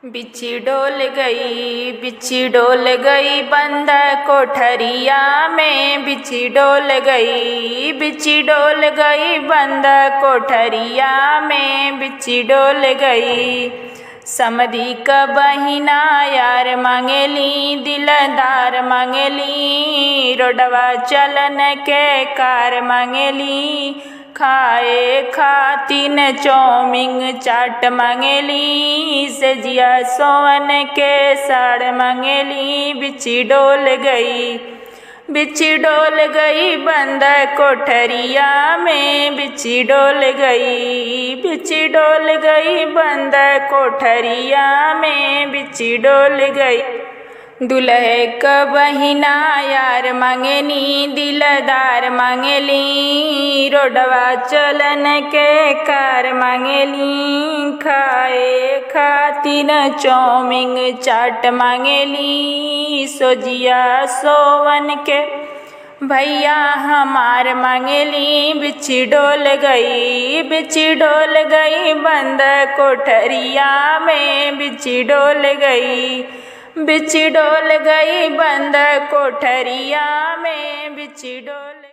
बिच्छी डोल गई बंद कोठरिया में। बिच्छी डोल गई बंद कोठरिया में। बिच्छी डोल गई समधी का बहिना यार मांगेली, दिलदार मांगेली, रोडवा चलन के कार मांगेली, खाए खातिन चौमिंग चाट मांगेली, सजिया सोवन के साड़ मांगेली। बिच्छी डोल गई बंद कोठरिया में। बिच्छी डोल गई बंद कोठरिया में। बिच्छी डोल गई दुल्हे का बहिना यार मांगेली, दिलदार मांगेली, रोडवा चलन के कार मांगेली, खाए खातिर चौमिंग चाट मांगेली, सोजिया सोवन के भैया हमार मांगेली। बिच्छी डोल गई बंद कोठरिया में। बिच्छी डोल गई बंद कोठरिया में। बिच्छी डोल